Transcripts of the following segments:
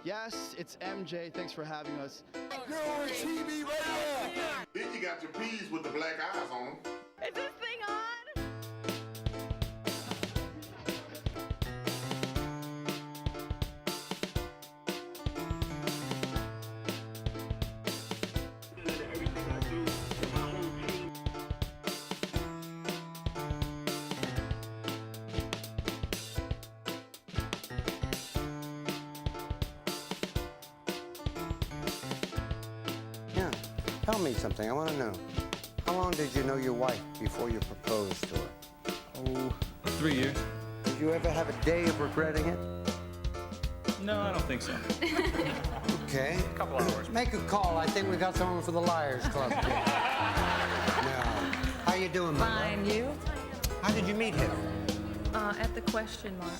Yes, it's MJ. Thanks for having us. You're on TV right now. Then you got your peas with the black eyes on them. Is this thing on? Yeah, tell me something. I want to know. How long did you know your wife before you proposed to her? Oh, 3 years. Did you ever have a day of regretting it? No, I don't think so. Okay. A couple hours. Make a call. I think we got someone for the Liars Club. Now, how you doing, my love? Fine, you? How did you meet him? At the question mark.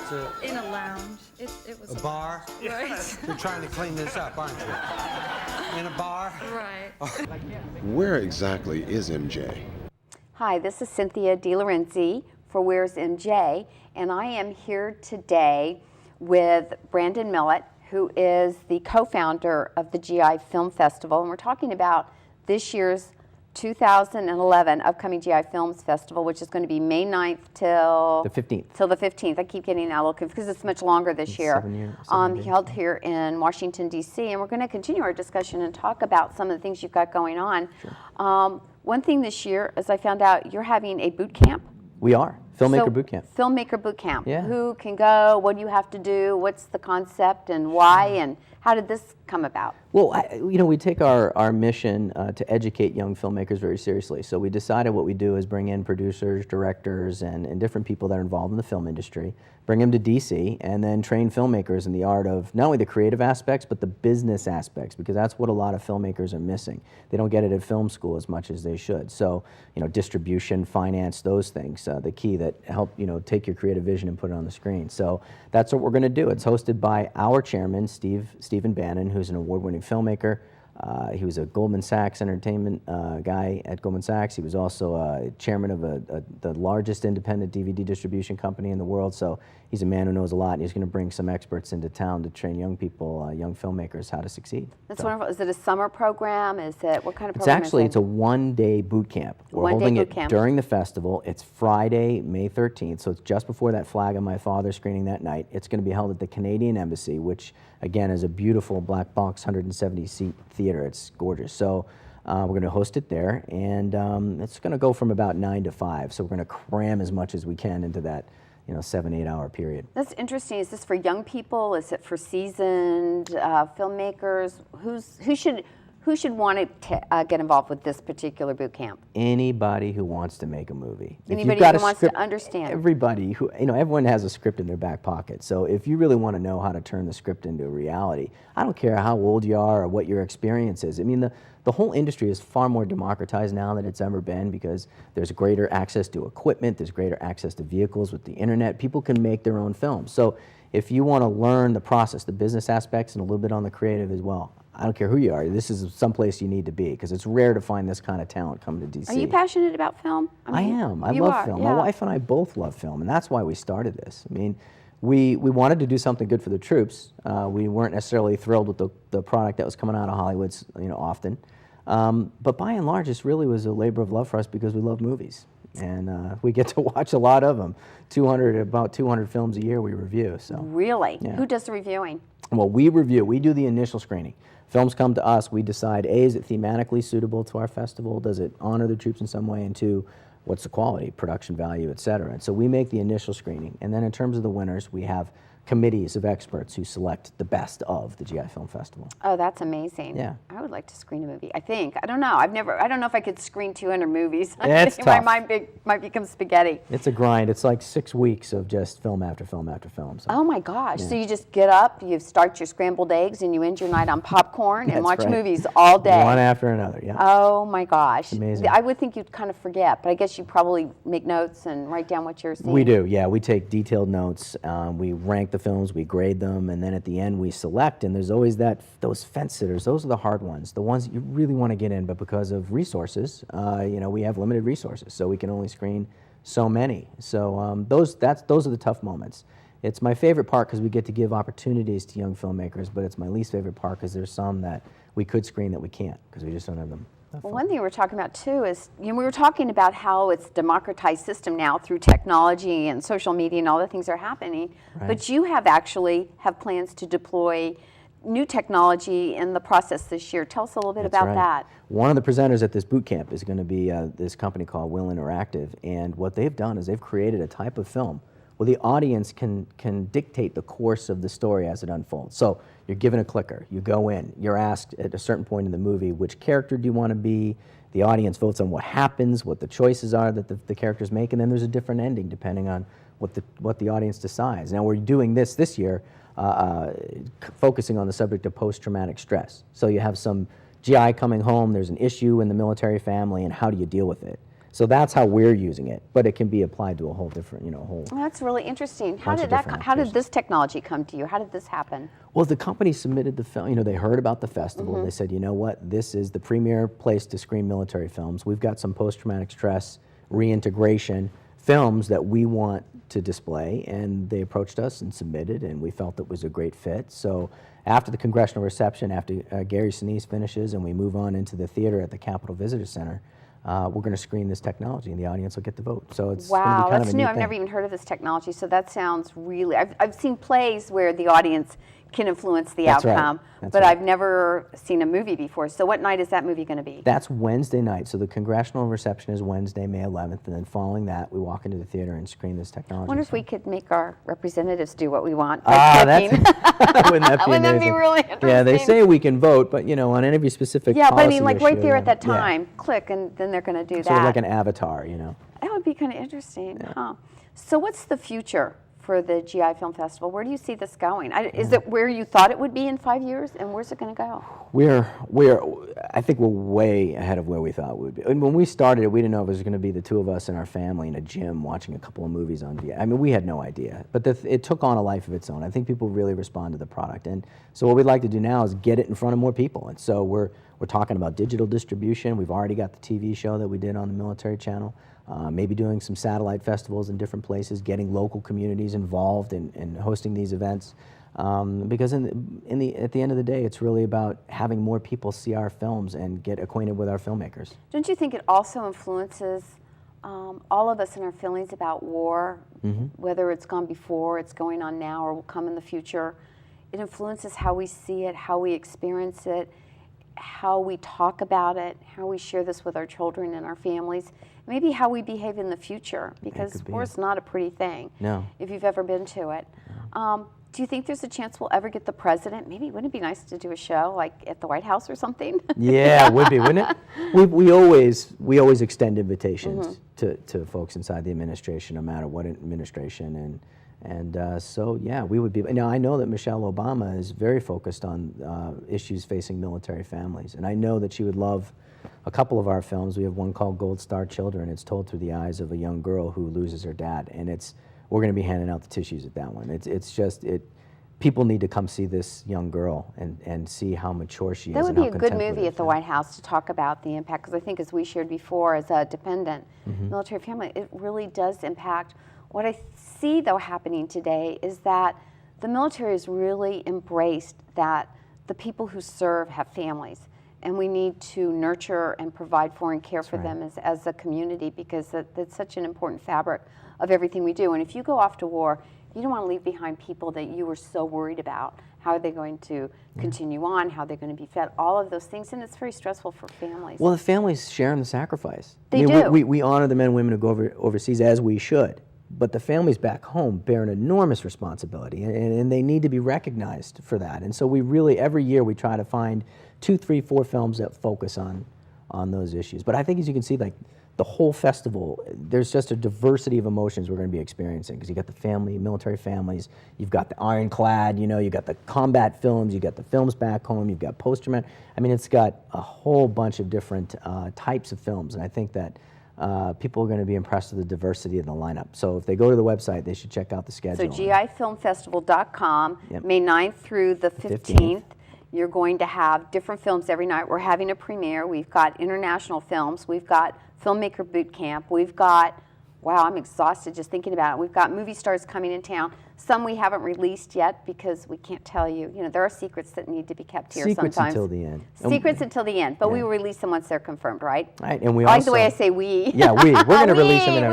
So, In a lounge. It was a bar? Right. You're trying to clean this up, aren't you? In a bar? Right. Where exactly is MJ? Hi, this is Cynthia DeLorenzi for Wheresmj, and I am here today with Brandon Millett, who is the co-founder of the GI Film Festival, and we're talking about this year's 2011 upcoming GI Films Festival, which is going to be May 9th till the 15th. Till the 15th. I keep getting that a little confused because it's much longer this year. 7 years. Held here in Washington, D.C., and we're going to continue our discussion and talk about some of the things you've got going on. Sure. One thing this year, as I found out, you're having a boot camp. We are. Filmmaker boot camp. Filmmaker boot camp. Yeah. Who can go? What do you have to do? What's the concept and why? And how did this come about? Well, we take our mission to educate young filmmakers very seriously. So we decided what we do is bring in producers, directors, and different people that are involved in the film industry, bring them to DC, and then train filmmakers in the art of not only the creative aspects, but the business aspects, because that's what a lot of filmmakers are missing. They don't get it at film school as much as they should. So, distribution, finance, those things, the key that help, take your creative vision and put it on the screen. So that's what we're going to do. It's hosted by our chairman, Stephen Bannon, who's an award-winning filmmaker. He was a Goldman Sachs entertainment guy at Goldman Sachs. He was also chairman of the largest independent DVD distribution company in the world. So he's a man who knows a lot, and he's going to bring some experts into town to train young people, young filmmakers, how to succeed. That's wonderful. Is it a summer program? Is it, what kind of It's program actually, is it's a one-day boot camp. We're holding it during the festival. It's Friday, May 13th, so it's just before that Flag of My Father screening that night. It's going to be held at the Canadian Embassy, which, again, is a beautiful black box, 170-seat theater. It's gorgeous. So we're going to host it there, and it's going to go from about 9 to 5. So we're going to cram as much as we can into that 7-8 hour period. That's interesting. Is this for young people? Is it for seasoned filmmakers? Who should want to get involved with this particular boot camp? Anybody who wants to make a movie. Anybody who wants to understand. Everybody who, everyone has a script in their back pocket. So if you really want to know how to turn the script into a reality, I don't care how old you are or what your experience is. I mean, the whole industry is far more democratized now than it's ever been, because there's greater access to equipment, there's greater access to vehicles with the internet. People can make their own films. So if you want to learn the process, the business aspects, and a little bit on the creative as well, I don't care who you are, this is someplace you need to be, because it's rare to find this kind of talent coming to DC. Are you passionate about film? I am. I love film. Yeah. My wife and I both love film, and that's why we started this. I mean, we wanted to do something good for the troops. We weren't necessarily thrilled with the product that was coming out of Hollywood, often. But by and large, this really was a labor of love for us, because we love movies. And we get to watch a lot of them. About 200 films a year we review. So really? Yeah. Who does the reviewing? Well, we review. We do the initial screening. Films come to us. We decide, A, is it thematically suitable to our festival? Does it honor the troops in some way? And 2, what's the quality, production value, et cetera? And so we make the initial screening. And then in terms of the winners, we have committees of experts who select the best of the GI Film Festival. Oh, that's amazing. Yeah. I would like to screen a movie. I think. I don't know. I don't know if I could screen 200 movies. It's My tough. mind might become spaghetti. It's a grind. It's like 6 weeks of just film after film after film. So. Oh my gosh. Yeah. So you just get up, you start your scrambled eggs, and you end your night on popcorn and That's watch right. movies all day. One after another, yeah. Oh my gosh. It's amazing. I would think you'd kind of forget, but I guess you probably make notes and write down what you're seeing. We do, yeah. We take detailed notes. We rank the films, we grade them, and then at the end we select. And there's always those fence sitters. Those are the hard ones, the ones that you really want to get in, but because of resources, we have limited resources, so we can only screen so many. So those are the tough moments. it's my favorite part because we get to give opportunities to young filmmakers, but it's my least favorite part because there's some that we could screen that we can't because we just don't have them. Well, one thing we're talking about too is, we were talking about how it's a democratized system now through technology and social media and all the things that are happening. Right. But you have plans to deploy new technology in the process this year. Tell us a little bit That's about right. that. One of the presenters at this boot camp is going to be this company called Will Interactive, and what they've done is they've created a type of film where the audience can dictate the course of the story as it unfolds. So you're given a clicker, you go in, you're asked at a certain point in the movie, which character do you want to be? The audience votes on what happens, what the choices are that the characters make, and then there's a different ending depending on what the audience decides. Now we're doing this year, focusing on the subject of post-traumatic stress. So you have some GI coming home, there's an issue in the military family, and how do you deal with it? So that's how we're using it, but it can be applied to a whole different, whole. Well, that's really interesting. How bunch of did different how did applications. this technology come to you? How did this happen? Well, the company submitted the film. They heard about the festival. They said, you know what, this is the premier place to screen military films. We've got some post-traumatic stress reintegration films that we want to display, and they approached us and submitted, and we felt it was a great fit. So after the congressional reception, after Gary Sinise finishes and we move on into the theater at the Capitol Visitor Center, we're going to screen this technology and the audience will get to vote. So it's gonna Wow, be kind that's of a new. neat I've thing. never even heard of this technology, so that sounds really, I've seen plays where the audience can influence the That's right. outcome, That's but right. I've never seen a movie before. So what night is that movie going to be? That's Wednesday night. So the congressional reception is Wednesday, May 11th, and then following that, we walk into the theater and screen this technology. I wonder if we could make our representatives do what we want. Ah, by clicking. wouldn't that be Wouldn't that be amazing? really Yeah, they interesting? say we can vote, but on every specific Yeah, but I policy mean, like right issue, there at that yeah. time, click, and then they're going to do Sort of that. like an avatar, That would be kind of interesting, huh? So what's the future for the GI Film Festival? Where do you see this going? Is it where you thought it would be in 5 years, and where's it going to go? I think we're way ahead of where we thought we would be. And when we started it, we didn't know if it was going to be the two of us and our family in a gym watching a couple of movies on VHS. I mean, we had no idea. But it took on a life of its own. I think people really respond to the product. And so what we'd like to do now is get it in front of more people. And so we're talking about digital distribution. We've already got the TV show that we did on the military channel. Maybe doing some satellite festivals in different places, getting local communities involved in hosting these events. Because at the end of the day, it's really about having more people see our films and get acquainted with our filmmakers. Don't you think it also influences all of us in our feelings about war, whether it's gone before, it's going on now, or will come in the future? It influences how we see it, how we experience it, how we talk about it, how we share this with our children and our families, maybe how we behave in the future, because could be. war is not a pretty thing. No. If you've ever been to it. Do you think there's a chance we'll ever get the president? Maybe wouldn't it be nice to do a show like at the White House or something? Yeah, it would be, wouldn't it? We always extend invitations to folks inside the administration, no matter what administration, and so yeah, we would be. Now I know that Michelle Obama is very focused on issues facing military families, and I know that she would love a couple of our films. We have one called Gold Star Children. It's told through the eyes of a young girl who loses her dad, and we're going to be handing out the tissues at that one. People need to come see this young girl and see how mature she is. That would and be how a good contemplative. movie at the White House to talk about the impact, because I think, as we shared before, as a dependent military family, it really does impact. What I see, though, happening today is that the military has really embraced that the people who serve have families, and we need to nurture and provide for and care for them as a community, because that's such an important fabric of everything we do. And if you go off to war, you don't want to leave behind people that you were so worried about. How are they going to continue on? How they're going to be fed? All of those things, and it's very stressful for families. Well, the families share in the sacrifice. They I mean, do. We honor the men and women who go overseas, as we should, but the families back home bear an enormous responsibility, and they need to be recognized for that. And so we really, every year, we try to find 2, 3, 4 films that focus on those issues. But I think, as you can see, like the whole festival, there's just a diversity of emotions we're going to be experiencing, because you got the military families, you've got the ironclad, you got the combat films, you got the films back home, you've got post-traumatic. I mean, it's got a whole bunch of different types of films, and I think that people are going to be impressed with the diversity of the lineup. So if they go to the website, they should check out the schedule. So GIFilmFestival.com, Yep. May 9th through the 15th. You're going to have different films every night. We're having a premiere. We've got international films. We've got Filmmaker Boot Camp. We've got, wow, I'm exhausted just thinking about it. We've got movie stars coming in town. Some we haven't released yet because we can't tell you. You know, there are secrets that need to be kept here Secrets sometimes. until the end. Secrets until the end, but we Yeah. will release them once they're confirmed, right? Right, and we I like also the way I say we. Yeah, we're going to release them in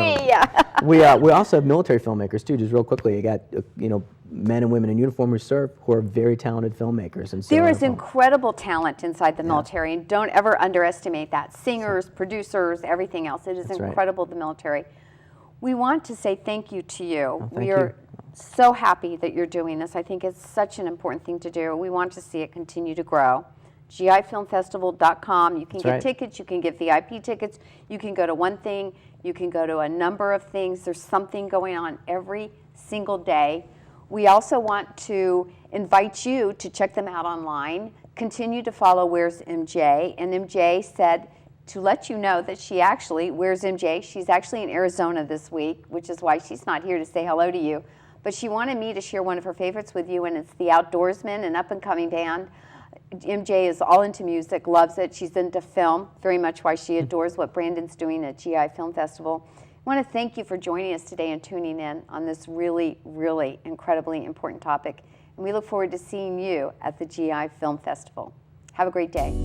We, our yeah. we also have military filmmakers too. Just real quickly, you got men and women in uniform who serve who are very talented filmmakers, and so There is incredible talent inside the military, and don't ever underestimate that. Singers, producers, everything else. It is That's right. incredible, the military. We want to say thank you to you. thank We are you. so happy that you're doing this. I think it's such an important thing to do. We want to see it continue to grow. GIFilmFestival.com. You can That's get right. tickets. You can get VIP tickets. You can go to one thing. You can go to a number of things. There's something going on every single day. We also want to invite you to check them out online. Continue to follow Wheresmj. And MJ said to let you know that she actually, Wheresmj, she's actually in Arizona this week, which is why she's not here to say hello to you. But she wanted me to share one of her favorites with you, and it's the Outdoorsmen, an up-and-coming band. MJ is all into music, loves it. She's into film, very much why she adores what Brandon's doing at GI Film Festival. I want to thank you for joining us today and tuning in on this really, really incredibly important topic. And we look forward to seeing you at the GI Film Festival. Have a great day.